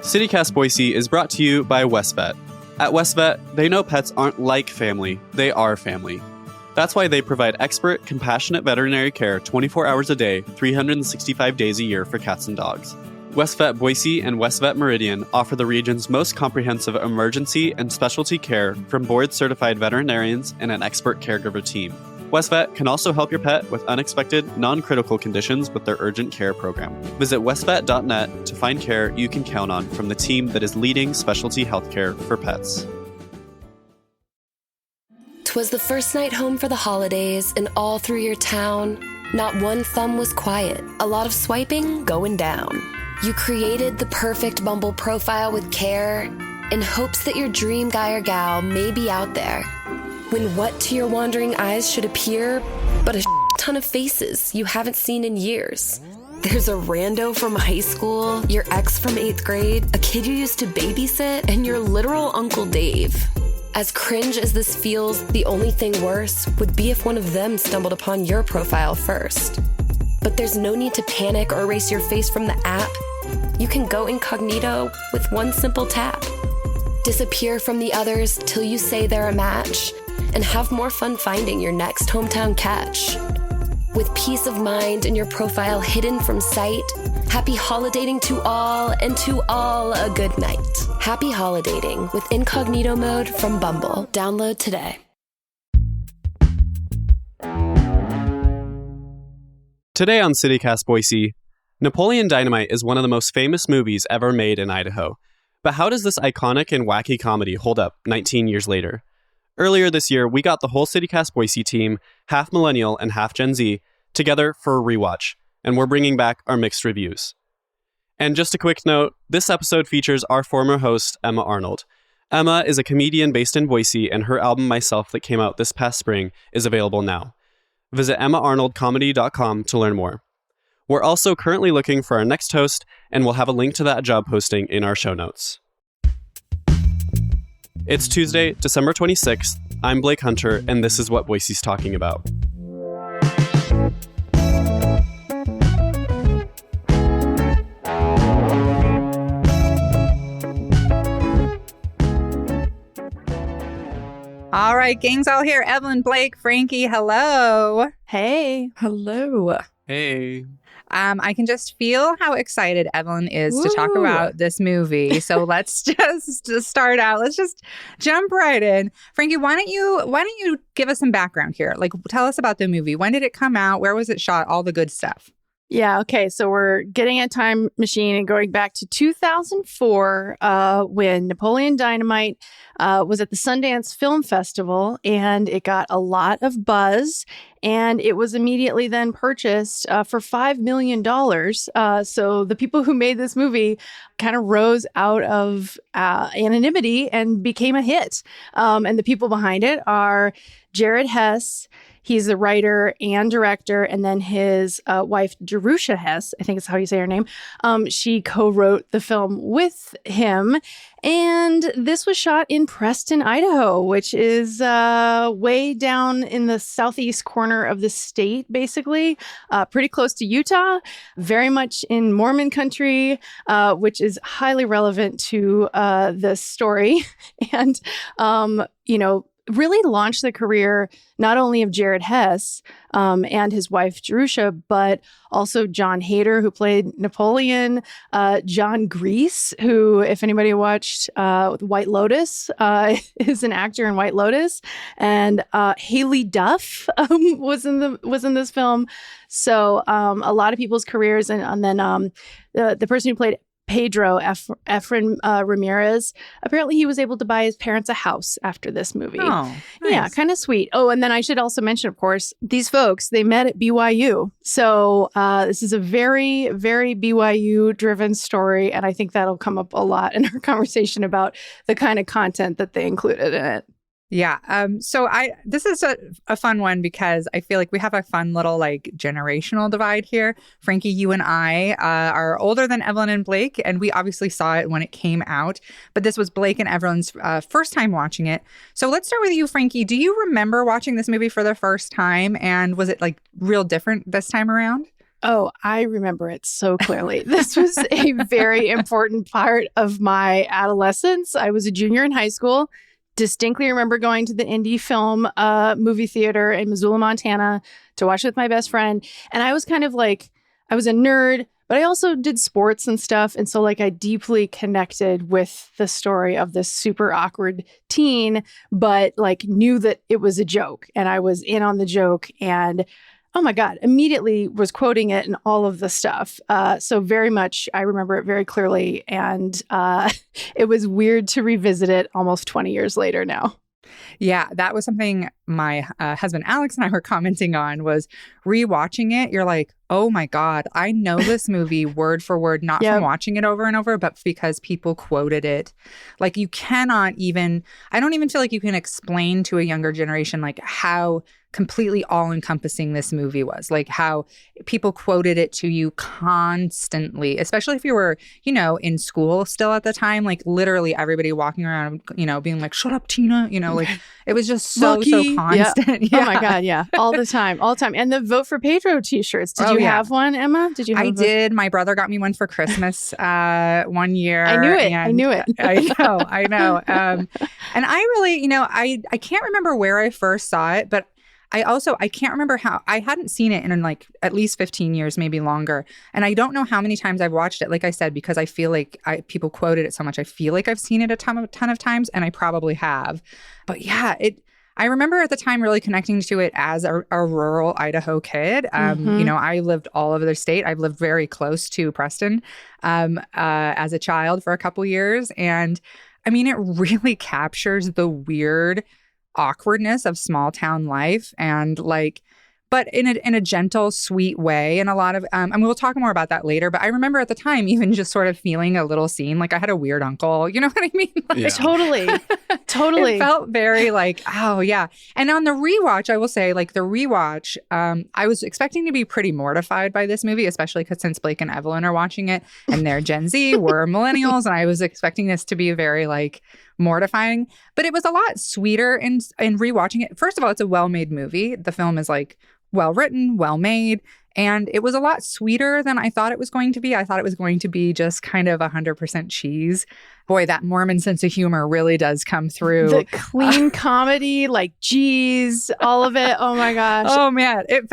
City Cast Boise is brought to you by WestVet. At WestVet, they know pets aren't like family, they are family. That's why they provide expert, compassionate veterinary care 24 hours a day, 365 days a year for cats and dogs. WestVet Boise and WestVet Meridian offer the region's most comprehensive emergency and specialty care from board-certified veterinarians and an expert caregiver team. WestVet can also help your pet with unexpected, non-critical conditions with their urgent care program. Visit westvet.net to find care you can count on from the team that is leading specialty healthcare for pets. 'Twas the first night home for the holidays, and all through your town, not one thumb was quiet. A lot of swiping going down. You created the perfect Bumble profile with care in hopes that your dream guy or gal may be out there. When what to your wandering eyes should appear but a ton of faces you haven't seen in years. There's a rando from high school, your ex from 8th grade, a kid you used to babysit, and your literal Uncle Dave. As cringe as this feels, the only thing worse would be if one of them stumbled upon your profile first. But there's no need to panic or erase your face from the app. You can go incognito with one simple tap. Disappear from the others till you say they're a match, and have more fun finding your next hometown catch. With peace of mind and your profile hidden from sight, happy holidating to all, and to all a good night. Happy holidating with incognito mode from Bumble. Download today. Today on City Cast Boise, Napoleon Dynamite is one of the most famous movies ever made in Idaho. But how does this iconic and wacky comedy hold up 19 years later? Earlier this year, we got the whole City Cast Boise team, half millennial and half Gen Z, together for a rewatch, and we're bringing back our mixed reviews. And just a quick note, this episode features our former host, Emma Arnold. Emma is a comedian based in Boise, and her album Myself that came out this past spring is available now. Visit emmaarnoldcomedy.com to learn more. We're also currently looking for our next host, and we'll have a link to that job posting in our show notes. It's Tuesday, December 26th. I'm Blake Hunter, and this is what Boise's talking about. All right, gang's all here. Evelyn, Blake, Frankie, hello. Hey. Hello. Hey. I can just feel how excited Evelyn is to talk about this movie. So let's just start out. Let's just jump right in. Frankie, why don't you give us some background here? Like, tell us about the movie. When did it come out? Where was it shot? All the good stuff. Yeah, okay. So we're getting a time machine and going back to 2004 when Napoleon Dynamite was at the Sundance Film Festival, and it got a lot of buzz, and it was immediately then purchased for $5 million. So the people who made this movie kind of rose out of anonymity and became a hit. And the people behind it are Jared Hess. He's the writer and director, and then his wife, Jerusha Hess, I think is how you say her name. She co-wrote the film with him, and this was shot in Preston, Idaho, which is way down in the southeast corner of the state, basically, pretty close to Utah, very much in Mormon country, which is highly relevant to this story, and really launched the career not only of Jared Hess and his wife Jerusha, but also John Hader, who played Napoleon, John Grease, who, if anybody watched White Lotus, is an actor in White Lotus, and Haley Duff was in this film. So a lot of people's careers, and then the person who played Pedro Efren Ramirez. Apparently, he was able to buy his parents a house after this movie. Oh, nice. Yeah, kind of sweet. Oh, and then I should also mention, of course, these folks, they met at BYU. So this is a very, very BYU-driven story, and I think that'll come up a lot in our conversation about the kind of content that they included in it. Yeah. So this is a fun one because I feel like we have a fun little like generational divide here. Frankie, you and I are older than Evelyn and Blake, and we obviously saw it when it came out. But this was Blake and Evelyn's first time watching it. So let's start with you, Frankie. Do you remember watching this movie for the first time? And was it like real different this time around? Oh, I remember it so clearly. This was a very important part of my adolescence. I was a junior in high school. Distinctly remember going to the indie film movie theater in Missoula, Montana to watch it with my best friend. And I was kind of like, I was a nerd, but I also did sports and stuff. And so like I deeply connected with the story of this super awkward teen, but like knew that it was a joke and I was in on the joke and oh my God, immediately was quoting it and all of the stuff. So very much, I remember it very clearly. And it was weird to revisit it almost 20 years later now. Yeah, that was something my husband Alex and I were commenting on was rewatching it. You're like, oh my God, I know this movie word for word, not from watching it over and over, but because people quoted it. Like you cannot even, I don't even feel like you can explain to a younger generation like how completely all-encompassing this movie was, like how people quoted it to you constantly, especially if you were, you know, in school still at the time, like literally everybody walking around, you know, being like, shut up, Tina, you know, like it was just so constant. Yeah. Oh my God, yeah. All the time. And the Vote for Pedro t-shirts. Did you have one, Emma? Did you have I did. My brother got me one for Christmas 1 year. I knew it. I know. And I really, you know, I can't remember where I first saw it, but I can't remember how. I hadn't seen it in like at least 15 years, maybe longer. And I don't know how many times I've watched it. Like I said, because I feel like people quoted it so much. I feel like I've seen it a ton of times, and I probably have. But yeah, I remember at the time really connecting to it as a rural Idaho kid. You know, I lived all over the state. I've lived very close to Preston as a child for a couple years. And I mean, it really captures the weird awkwardness of small town life and like, but in a gentle, sweet way. And a lot of, and we'll talk more about that later. But I remember at the time even just sort of feeling a little seen, like I had a weird uncle. You know what I mean? Like, Yeah. Totally. It felt very like, oh yeah. And on the rewatch, I will say, like the rewatch, I was expecting to be pretty mortified by this movie, especially because since Blake and Evelyn are watching it, and they're Gen Z, we're millennials, and I was expecting this to be very like mortifying. But it was a lot sweeter in rewatching it. First of all, it's a well-made movie. The film is like well written, well made, and it was a lot sweeter than I thought it was going to be. I thought it was going to be just kind of 100% cheese. Boy, that Mormon sense of humor really does come through. The clean comedy, like, geez, all of it. Oh my gosh. Oh man, it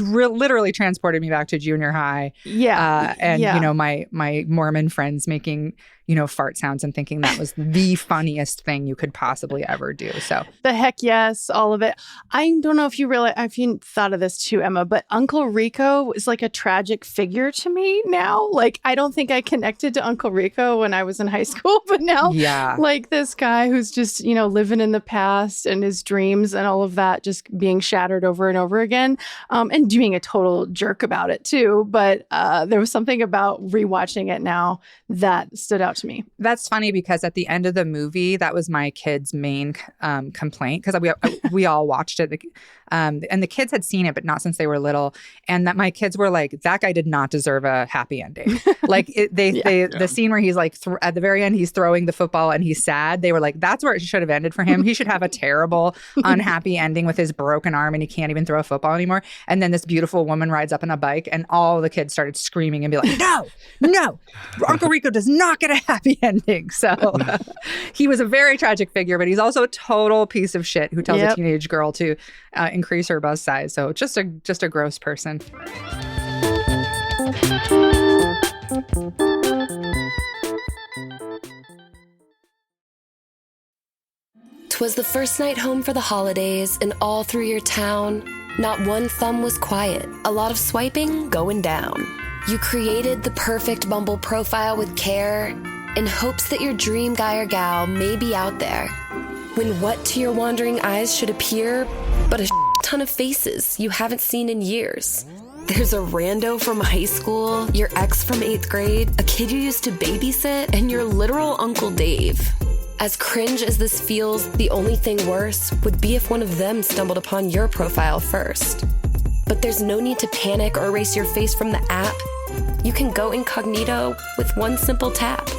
literally transported me back to junior high. Yeah. You know, my Mormon friends making, you know, fart sounds and thinking that was the funniest thing you could possibly ever do. So the heck yes, all of it. I don't know if you thought of this too, Emma, but Uncle Rico is like a tragic figure to me now. Like, I don't think I connected to Uncle Rico when I was in high school, but now, like this guy who's just, you know, living in the past and his dreams and all of that just being shattered over and over again, and being a total jerk about it too. But there was something about rewatching it now that stood out to me. That's funny because at the end of the movie, that was my kids' main complaint, because we all watched it. And the kids had seen it, but not since they were little. And that my kids were like, that guy did not deserve a happy ending. Like the scene where he's like, at the very end, he's throwing the football and he's sad. They were like, that's where it should have ended for him. He should have a terrible, unhappy ending with his broken arm and he can't even throw a football anymore. And then this beautiful woman rides up on a bike and all the kids started screaming and be like, no, Uncle Rico does not get a happy ending. So he was a very tragic figure, but he's also a total piece of shit who tells a teenage girl to increase her bust size. So just a gross person. 'Twas the first night home for the holidays, and all through your town, not one thumb was quiet. A lot of swiping going down. You created the perfect Bumble profile with care in hopes that your dream guy or gal may be out there. When what to your wandering eyes should appear but a ton of faces you haven't seen in years. There's a rando from high school, your ex from 8th grade, a kid you used to babysit, and your literal Uncle Dave. As cringe as this feels, the only thing worse would be if one of them stumbled upon your profile first. But there's no need to panic or erase your face from the app. You can go incognito with one simple tap.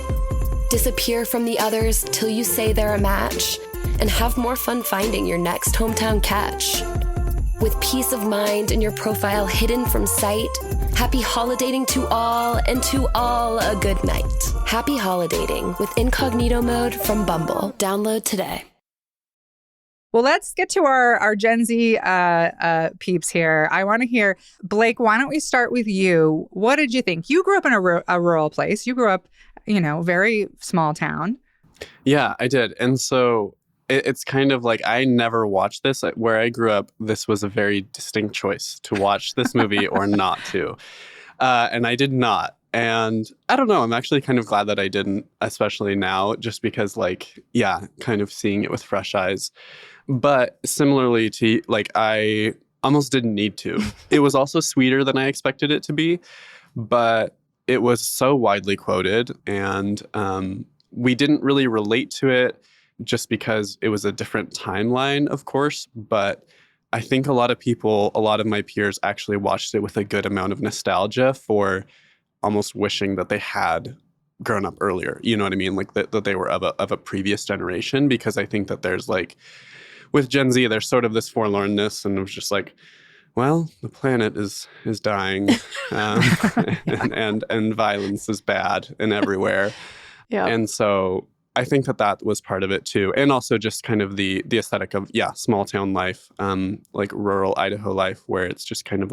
Disappear from the others till you say they're a match, and have more fun finding your next hometown catch. With peace of mind and your profile hidden from sight, Happy holidating to all, and to all a good night. Happy holidating with incognito mode from Bumble. Download today. Well, let's get to our Gen Z peeps here. I want to hear, Blake, why don't we start with you? What did you think? You grew up in a rural place. You grew up, very small town. Yeah, I did. And so it's kind of like I never watched this. Where I grew up, this was a very distinct choice to watch this movie or not to. And I did not. And I don't know, I'm actually kind of glad that I didn't, especially now, just because kind of seeing it with fresh eyes. But similarly to I almost didn't need to. It was also sweeter than I expected it to be, but it was so widely quoted, and we didn't really relate to it just because it was a different timeline, of course. But I think a lot of my peers actually watched it with a good amount of nostalgia for almost wishing that they had grown up earlier. You know what I mean? Like that they were of a previous generation, because I think that there's with Gen Z, there's sort of this forlornness, and it was just like, well, the planet is dying, and violence is bad and everywhere. Yeah. And so I think that was part of it too. And also just kind of the aesthetic of, small town life, rural Idaho life, where it's just kind of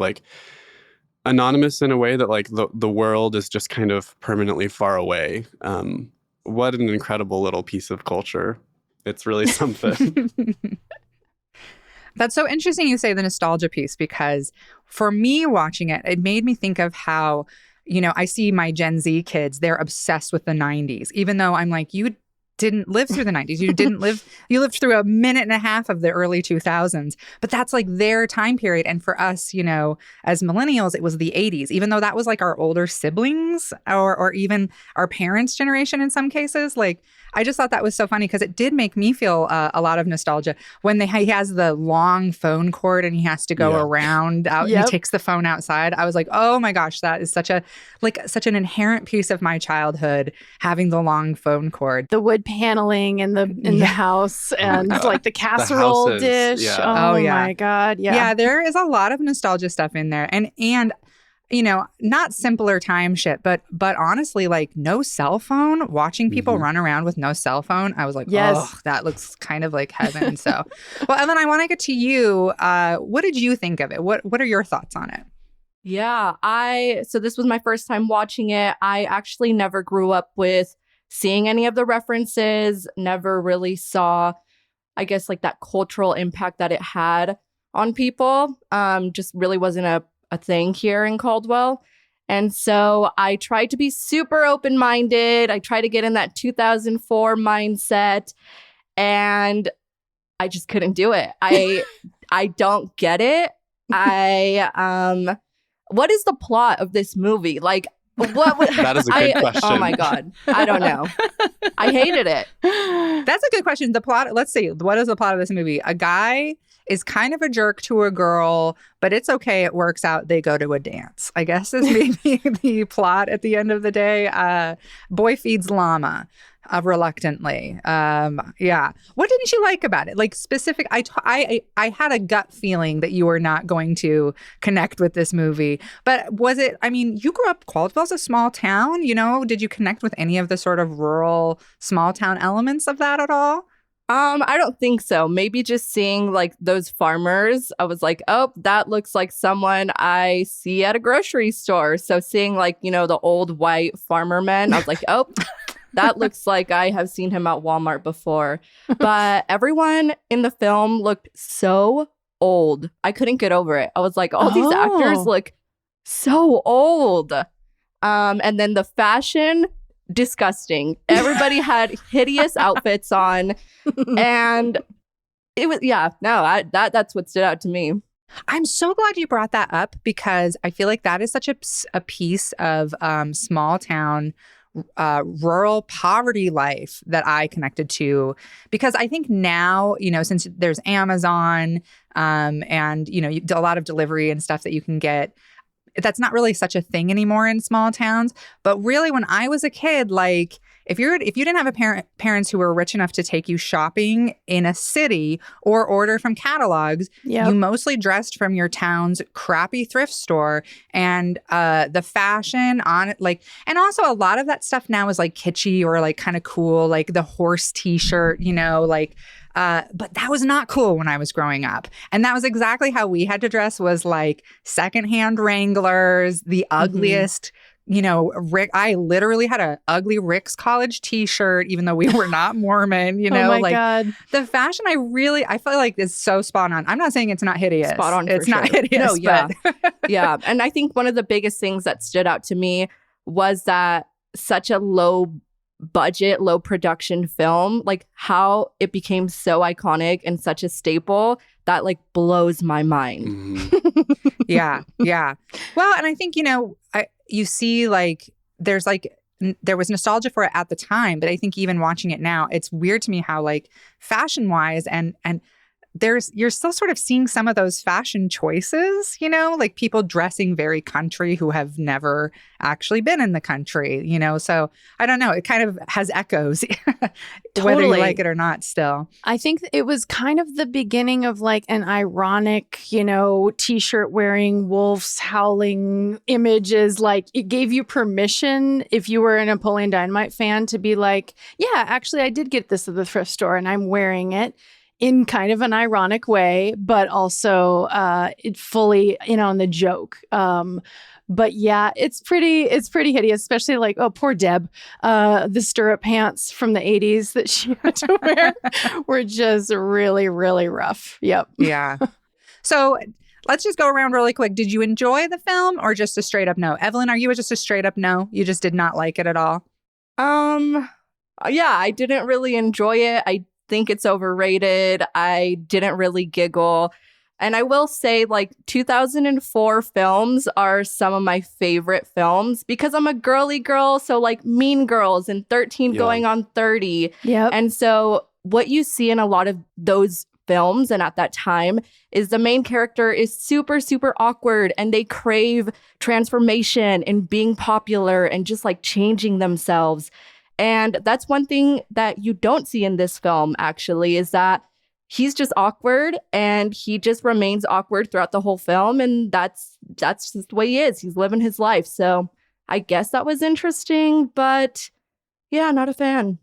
anonymous in a way that the world is just kind of permanently far away. What an incredible little piece of culture. It's really something. That's so interesting you say the nostalgia piece, because for me watching it, it made me think of how, I see my Gen Z kids, they're obsessed with the 90s, even though I'm like, you didn't live through the 90s. You lived through a minute and a half of the early 2000s. But that's their time period. And for us, as millennials, it was the 80s, even though that was our older siblings or even our parents' generation in some cases. I just thought that was so funny, because it did make me feel a lot of nostalgia when he has the long phone cord and he has to go around out. Yep. He takes the phone outside. I was like, oh my gosh, that is such an inherent piece of my childhood, having the long phone cord. The wood paneling in the house, and the casserole dish. Yeah. Oh my God. Yeah. Yeah, there is a lot of nostalgia stuff in there. And not simpler time shit, but honestly, no cell phone, watching people run around with no cell phone. I was like, yes. Oh, that looks kind of like heaven. So, well, Evan, I want to get to you. What did you think of it? What are your thoughts on it? Yeah, so this was my first time watching it. I actually never grew up with seeing any of the references, never really saw, I guess, that cultural impact that it had on people. Just really wasn't a thing here in Caldwell. And so I tried to be super open-minded. I tried to get in that 2004 mindset, and I just couldn't do it. I don't get it. What is the plot of this movie? That is a good question. Oh my God. I don't know. I hated it. That's a good question. The plot, let's see. What is the plot of this movie? A guy is kind of a jerk to a girl, but it's okay. It works out. They go to a dance, I guess, is maybe the plot at the end of the day. Boy feeds llama reluctantly. Yeah. What didn't you like about it? Specific, I had a gut feeling that you were not going to connect with this movie, but was it, you grew up, Caldwell's a small town, did you connect with any of the sort of rural small town elements of that at all? I don't think so. Maybe just seeing those farmers, I was like, oh, that looks like someone I see at a grocery store. So seeing the old white farmer men, I was like, oh, that looks like I have seen him at Walmart before. But everyone in the film looked so old. I couldn't get over it. I was like, these actors look so old. And then the fashion, disgusting. Everybody had hideous outfits on, and it was that's what stood out to me. I'm so glad you brought that up, because I feel like that is such a piece of small town rural poverty life that I connected to, because I think now, since there's Amazon and a lot of delivery and stuff that you can get, that's not really such a thing anymore in small towns. But really, when I was a kid, if you didn't have parents who were rich enough to take you shopping in a city or order from catalogs, you mostly dressed from your town's crappy thrift store, and the fashion on it, like, and also a lot of that stuff now is like kitschy or like kind of cool, like the horse t-shirt, you know, like. But that was not cool when I was growing up. And that was exactly how we had to dress, was like secondhand Wranglers, the ugliest, you know, I literally had an ugly Rick's College t-shirt, even though we were not Mormon, you know, God. The fashion I feel like is so spot on. I'm not saying it's not hideous. Spot on. It's for not sure. hideous. No, yeah. But Yeah. And I think one of the biggest things that stood out to me was that such a low budget, low production film, like how it became so iconic and such a staple, that like blows my mind. Yeah. Well, and I think, you know, you see like there was nostalgia for it at the time, but I think even watching it now, it's weird to me how like fashion wise and you're still sort of seeing some of those fashion choices, you know, like people dressing very country who have never actually been in the country, you know. So I don't know. It kind of has echoes, whether you like it or not still. I think it was kind of the beginning of like an ironic, you know, t-shirt wearing, wolves howling images. Like it gave you permission, if you were a Napoleon Dynamite fan, to be like, yeah, actually, I did get this at the thrift store and I'm wearing it. In kind of an ironic way, but also it fully in on the joke. But yeah, it's pretty hideous, especially like, oh, poor Deb. The stirrup pants from the 80s that she had to wear were just really, really rough. Yep. Yeah. So let's just go around really quick. Did you enjoy the film or just a straight up no? Evelyn, are you just a straight up no? You just did not like it at all? Yeah, I didn't really enjoy it. I think it's overrated. I didn't really giggle. And I will say, like, 2004 films are some of my favorite films because I'm a girly girl. So, like, Mean Girls and 13 Going on 30. Yep. And so what you see in a lot of those films and at that time is the main character is super, super awkward and they crave transformation and being popular and just, like, changing themselves. And that's one thing that you don't see in this film, actually, is that he's just awkward and he just remains awkward throughout the whole film. And that's just the way he is. He's living his life. So I guess that was interesting, but yeah, not a fan.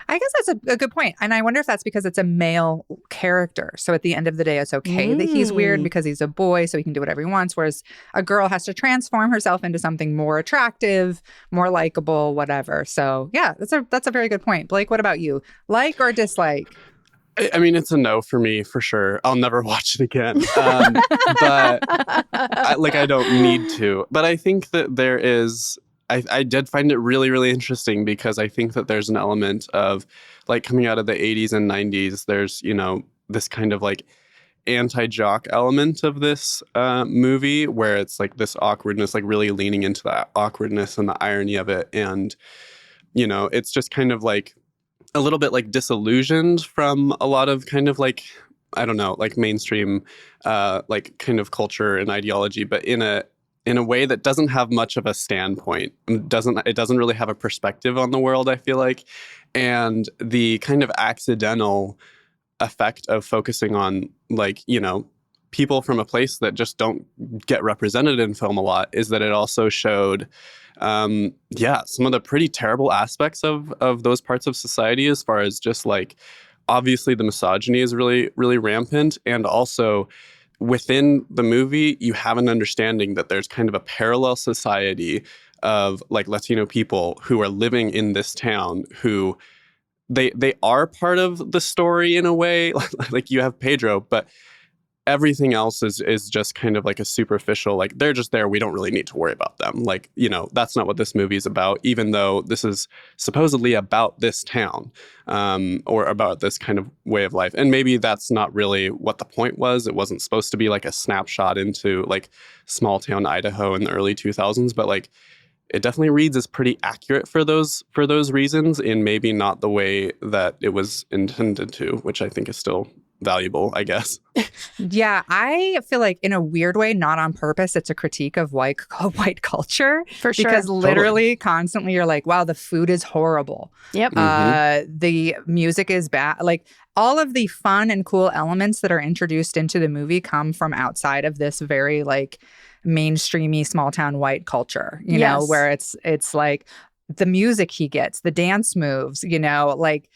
I guess that's a good point. And I wonder if that's because it's a male character. So at the end of the day, it's okay that he's weird because he's a boy, so he can do whatever he wants. Whereas a girl has to transform herself into something more attractive, more likable, whatever. So yeah, that's a very good point. Blake, what about you? Like or dislike? I mean, it's a no for me, for sure. I'll never watch it again. But I don't need to. But I think that there is... I did find it really, really interesting because I think that there's an element of, like, coming out of the 80s and 90s, there's, you know, this kind of, like, anti-jock element of this movie where it's, like, this awkwardness, like, really leaning into that awkwardness and the irony of it. And, you know, it's just kind of, like, a little bit, like, disillusioned from a lot of kind of, like, I don't know, like, mainstream, like, kind of culture and ideology, but in a way that doesn't have much of a standpoint. It doesn't really have a perspective on the world, I feel like. And the kind of accidental effect of focusing on, like, you know, people from a place that just don't get represented in film a lot is that it also showed some of the pretty terrible aspects of those parts of society, as far as just, like, obviously the misogyny is really, really rampant, and also within the movie, you have an understanding that there's kind of a parallel society of, like, Latino people who are living in this town who they are part of the story in a way. Like, you have Pedro, but everything else is just kind of like a superficial, like, they're just there. We don't really need to worry about them. Like, you know, that's not what this movie is about, even though this is supposedly about this town or about this kind of way of life. And maybe that's not really what the point was. It wasn't supposed to be like a snapshot into, like, small town Idaho in the early 2000s, but, like, it definitely reads as pretty accurate for those reasons, in maybe not the way that it was intended to, which I think is still valuable, I guess. Yeah, I feel like in a weird way, not on purpose, it's a critique of white culture. For sure. Because literally constantly you're like, wow, the food is horrible. Yep. The music is bad. Like all of the fun and cool elements that are introduced into the movie come from outside of this very like mainstreamy small town white culture, you know, where it's like the music he gets, the dance moves, you know, like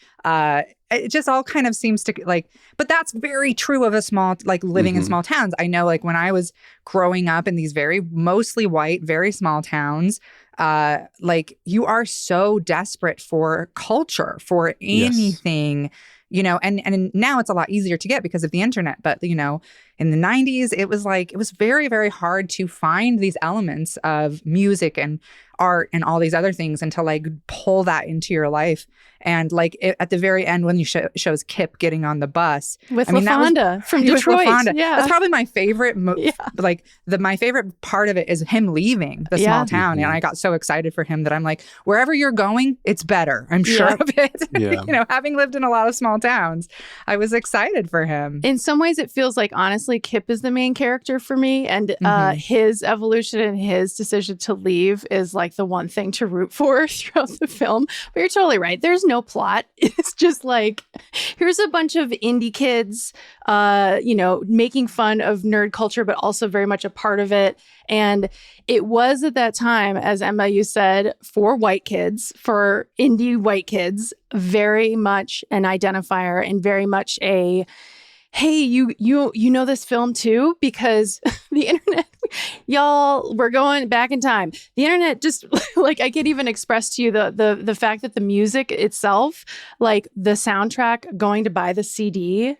it just all kind of seems to like, but that's very true of a small, like living in small towns. I know like when I was growing up in these very mostly white, very small towns, like you are so desperate for culture, for anything, you know, and now it's a lot easier to get because of the internet. But, you know, in the 90s, it was very, very hard to find these elements of music and art and all these other things and to like pull that into your life. And like at the very end, when you shows Kip getting on the bus with LaFonda from Detroit. Yeah, that's probably my favorite. Like my favorite part of it is him leaving the small town, and I got so excited for him that I'm like, wherever you're going, it's better. I'm sure of it. You know, having lived in a lot of small towns, I was excited for him. In some ways, it feels like honestly, Kip is the main character for me, and his evolution and his decision to leave is like the one thing to root for throughout the film. But you're totally right. There's no plot. It's just like, here's a bunch of indie kids, you know, making fun of nerd culture, but also very much a part of it. And it was at that time, as Emma, you said, for white kids, for indie white kids, very much an identifier and very much a, hey, you know this film too? Because the internet, y'all, we're going back in time. The internet just, like, I can't even express to you the fact that the music itself, like the soundtrack, going to buy the CD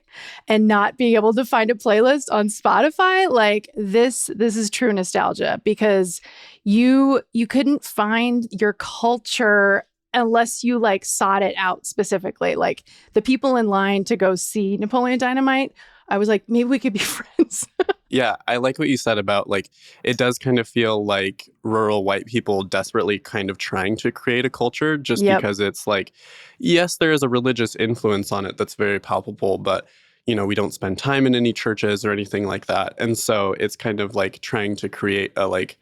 and not being able to find a playlist on Spotify, like this is true nostalgia, because you couldn't find your culture unless you like sought it out specifically. Like the people in line to go see Napoleon Dynamite, I was like, maybe we could be friends. Yeah, I like what you said about like, it does kind of feel like rural white people desperately kind of trying to create a culture just because it's like, yes, there is a religious influence on it that's very palpable, but you know, we don't spend time in any churches or anything like that. And so it's kind of like trying to create a like,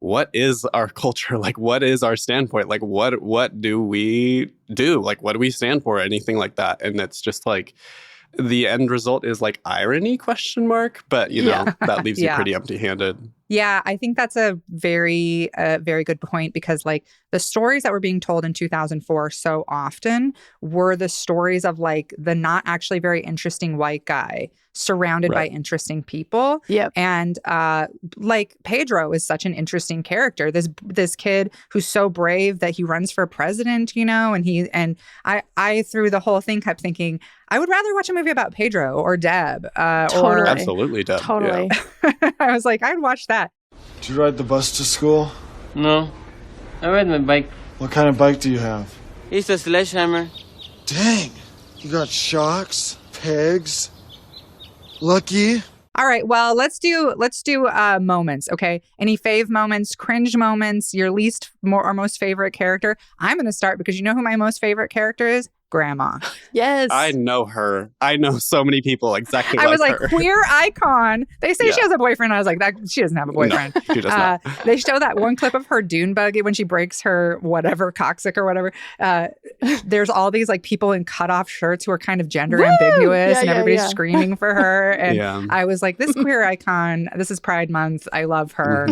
what is our culture? Like, what is our standpoint? Like, what do we do? Like, what do we stand for? Anything like that. And it's just like, the end result is like irony ? But, you know, that leaves you pretty empty-handed. Yeah, I think that's a very good point, because like the stories that were being told in 2004 so often were the stories of like the not actually very interesting white guy surrounded by interesting people. Yep. And like Pedro is such an interesting character. This kid who's so brave that he runs for president, you know, and I through the whole thing kept thinking, I would rather watch a movie about Pedro or Deb. Totally. Absolutely, Deb. Totally. Yeah. I was like, I'd watch that. Did you ride the bus to school? No, I ride my bike. What kind of bike do you have? It's a sledgehammer. Dang, you got shocks, pegs. Lucky. All right, well, let's do moments, okay? Any fave moments, cringe moments, your least or most favorite character? I'm going to start because you know who my most favorite character is? Grandma. Yes. I know her. I know so many people exactly like her. I was like, queer icon. They say she has a boyfriend. I was like, that she doesn't have a boyfriend. No, she does not. They show that one clip of her dune buggy when she breaks her whatever, coccyx or whatever. There's all these like people in cutoff shirts who are kind of gender ambiguous and everybody's screaming for her. And I was like, this queer icon, this is Pride Month. I love her.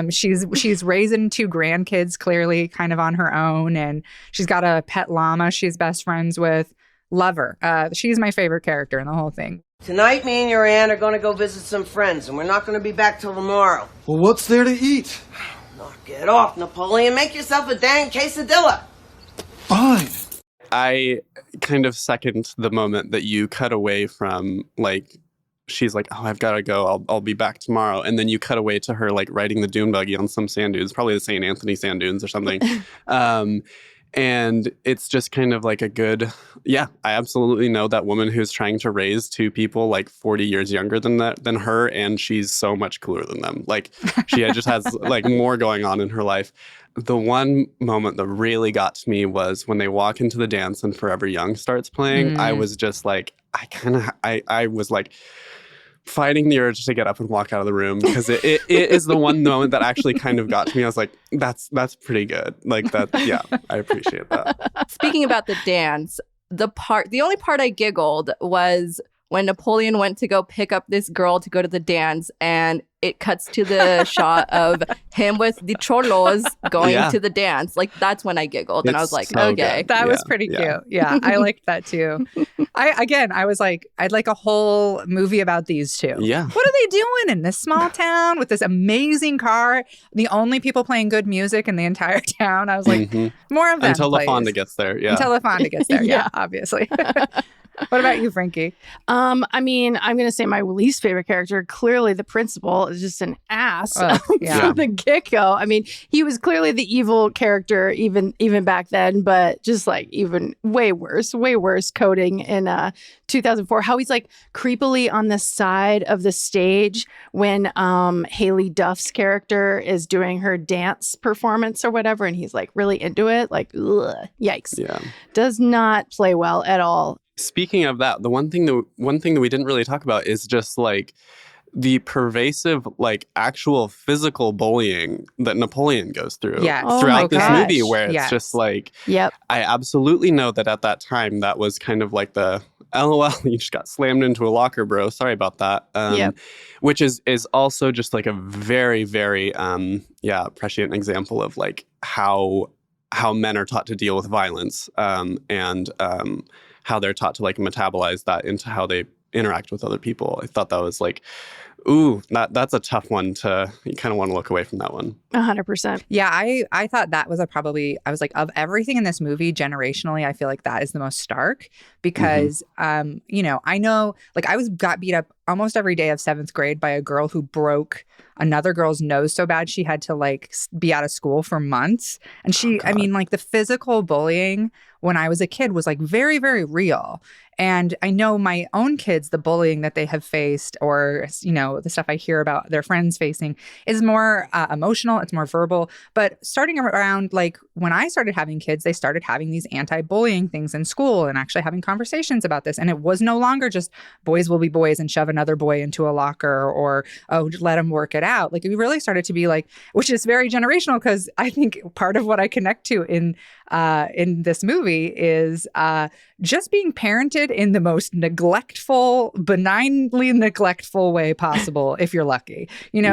She's raising 2 grandkids clearly kind of on her own. And she's got a pet llama she's best friends with. Love her. She's my favorite character in the whole thing. Tonight, me and your aunt are going to go visit some friends, and we're not going to be back till tomorrow. Well, what's there to eat? Knock it off, Napoleon. Make yourself a dang quesadilla. Fine. I kind of second the moment that you cut away from, like, she's like, oh, I've got to go. I'll be back tomorrow. And then you cut away to her, like, riding the dune buggy on some sand dunes, probably the St. Anthony sand dunes or something. And it's just kind of like a good, I absolutely know that woman who's trying to raise two people like 40 years younger than her, and she's so much cooler than them. Like just has like more going on in her life. The one moment that really got to me was when they walk into the dance and Forever Young starts playing. I was just like, I was like fighting the urge to get up and walk out of the room, because it is the one moment that actually kind of got to me. I was like, that's pretty good. Like that, I appreciate that. Speaking about the dance, the only part I giggled was when Napoleon went to go pick up this girl to go to the dance, and it cuts to the shot of him with the cholos going to the dance. Like, that's when I giggled, and I was like, so okay. good. That was pretty cute. Yeah, I liked that too. I was like, I'd like a whole movie about these two. Yeah. What are they doing in this small town with this amazing car? The only people playing good music in the entire town. I was like, more of them, Until please. LaFonda gets there. Yeah. Until LaFonda gets there. Yeah, obviously. What about you, Frankie? I mean, I'm going to say my least favorite character, clearly the principal, is just an ass from the get-go. I mean, he was clearly the evil character even back then, but just like even way worse coding in 2004. How he's like creepily on the side of the stage when Haley Duff's character is doing her dance performance or whatever, and he's like really into it. Like, ugh, yikes. Yeah. Does not play well at all. Speaking of that, the one thing that we didn't really talk about is just like the pervasive, like actual physical bullying that Napoleon goes through throughout this movie, where it's just like, I absolutely know that at that time that was kind of like the LOL, you just got slammed into a locker, bro. Sorry about that. Which is also just like a very, very prescient example of like how men are taught to deal with violence, and how they're taught to like metabolize that into how they interact with other people. I thought that was like, ooh, that's a tough one you kind of want to look away from that one. 100%. Yeah, I thought that was I was like, of everything in this movie, generationally, I feel like that is the most stark, because, I know, like got beat up almost every day of 7th grade by a girl who broke another girl's nose so bad she had to like be out of school for months. And I mean, like the physical bullying when I was a kid was like very, very real. And I know my own kids, the bullying that they have faced, or, the stuff I hear about their friends facing, is more emotional. It's more verbal. But starting around like when I started having kids, they started having these anti-bullying things in school and actually having conversations about this. And it was no longer just boys will be boys and shove another boy into a locker, or, oh, let them work it out. Like, we really started to be like, which is very generational, because I think part of what I connect to in this movie is just being parented in the most benignly neglectful way possible, if you're lucky.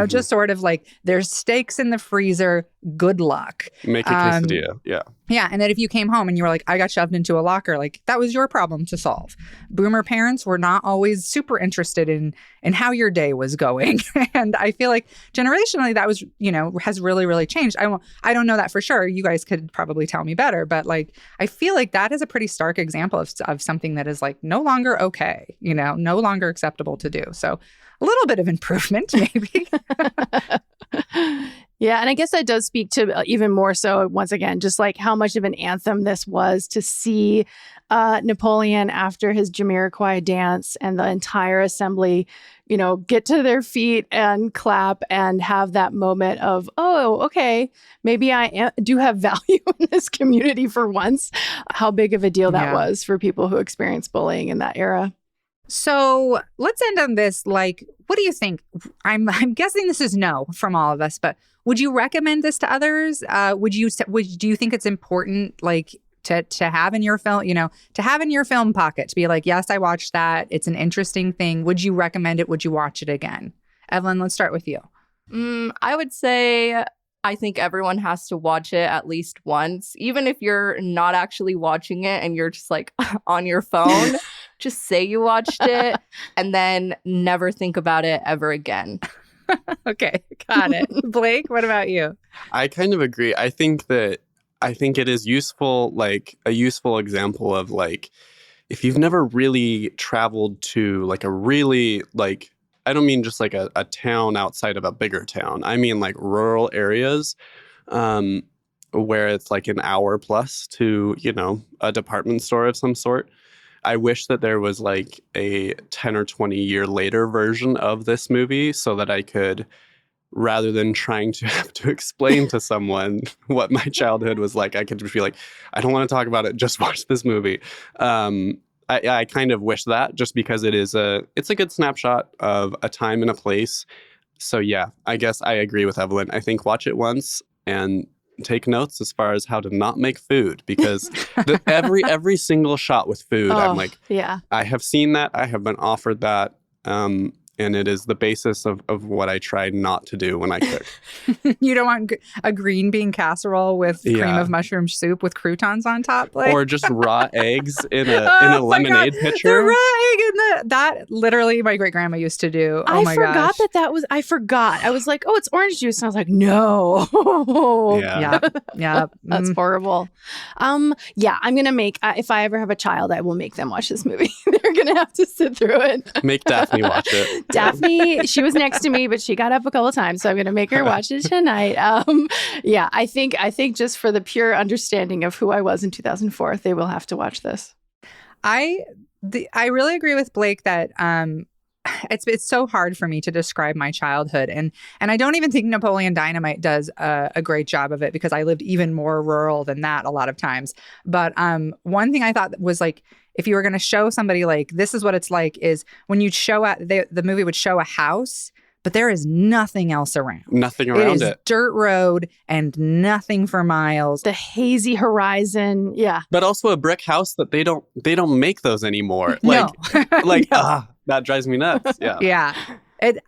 Just sort of like, there's steaks in the freezer, good luck. Make a quesadilla. Yeah, and that if you came home and you were like, I got shoved into a locker, like that was your problem to solve. Boomer parents were not always super interested in how your day was going. And I feel like generationally that was, has really, really changed. I don't know that for sure. You guys could probably tell me better, but like, I feel like that is a pretty stark example of something that is like no longer okay, no longer acceptable to do. So a little bit of improvement, maybe. Yeah, and I guess that does speak to even more so, once again, just like how much of an anthem this was to see Napoleon after his Jamiroquai dance and the entire assembly, get to their feet and clap and have that moment of, oh, okay, maybe I do have value in this community for once. How big of a deal that was for people who experienced bullying in that era. So let's end on this. Like, what do you think? I'm guessing this is no from all of us, but would you recommend this to others? Do you think it's important, like, to have in your film, to have in your film pocket, to be like, yes, I watched that. It's an interesting thing. Would you recommend it? Would you watch it again? Evelyn, let's start with you. I would say I think everyone has to watch it at least once, even if you're not actually watching it and you're just like on your phone. Just say you watched it and then never think about it ever again. Okay, got it. Blake, what about you? I kind of agree. I think it is useful, like a useful example of like, if you've never really traveled to like a really, like, I don't mean just like a town outside of a bigger town. I mean like rural areas where it's like an hour plus to, a department store of some sort. I wish that there was like a 10 or 20 year later version of this movie so that I could, rather than trying to have to explain to someone what my childhood was like, I could just be like, I don't want to talk about it. Just watch this movie. I kind of wish that, just because it's a good snapshot of a time and a place. So yeah, I guess I agree with Evelyn. I think watch it once and take notes as far as how to not make food, because every single shot with food, I'm like, yeah, I have seen that. I have been offered that. And it is the basis of what I try not to do when I cook. You don't want a green bean casserole with cream of mushroom soup with croutons on top? Or just raw eggs in a lemonade pitcher. The raw egg in that literally my great-grandma used to do. Oh my gosh. I forgot. I was like, oh, it's orange juice. And I was like, no. Yeah. That's horrible. Yeah, I'm going to make, if I ever have a child, I will make them watch this movie. They're going to have to sit through it. Make Daphne watch it. Daphne, she was next to me, but she got up a couple of times, so I'm going to make her watch it tonight. Yeah, I think just for the pure understanding of who I was in 2004, they will have to watch this. I really agree with Blake that it's so hard for me to describe my childhood, and I don't even think Napoleon Dynamite does a great job of it, because I lived even more rural than that a lot of times. But one thing I thought was like, if you were going to show somebody like this is what it's like, is when you'd show the movie would show a house, but there is nothing else around. Nothing around it. It is dirt road and nothing for miles. The hazy horizon, yeah. But also a brick house that they don't make those anymore. No. That drives me nuts. Yeah. Yeah.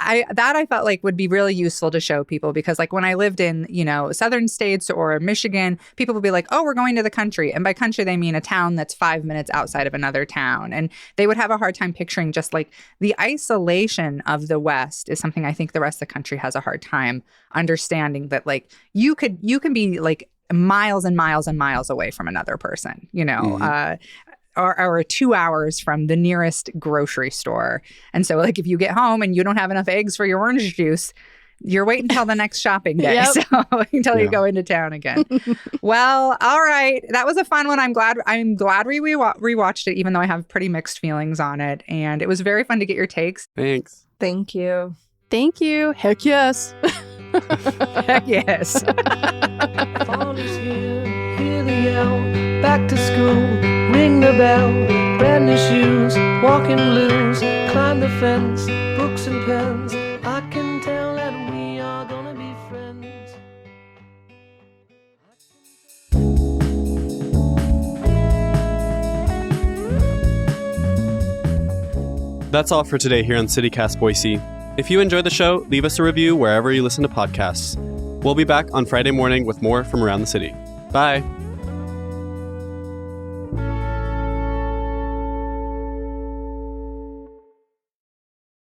I felt like would be really useful to show people, because like when I lived in, southern states or Michigan, people would be like, oh, we're going to the country. And by country, they mean a town that's 5 minutes outside of another town. And they would have a hard time picturing just like the isolation of the West is something I think the rest of the country has a hard time understanding, that like you can be like miles and miles and miles away from another person, or 2 hours from the nearest grocery store. And so like if you get home and you don't have enough eggs for your orange juice, you're waiting until the next shopping day. Yep. So until you go into town again. Well, all right. That was a fun one. I'm glad we rewatched it, even though I have pretty mixed feelings on it. And it was very fun to get your takes. Thanks. Thank you. Thank you. Heck yes. Heck yes. Fall is here, hear the yell. Back to school, ring the bell. Brand new shoes, walking blues. Climb the fence, books and pens. I can tell that we are gonna be friends. That's all for today here on City Cast Boise. If you enjoyed the show, leave us a review wherever you listen to podcasts. We'll be back on Friday morning with more from around the city. Bye.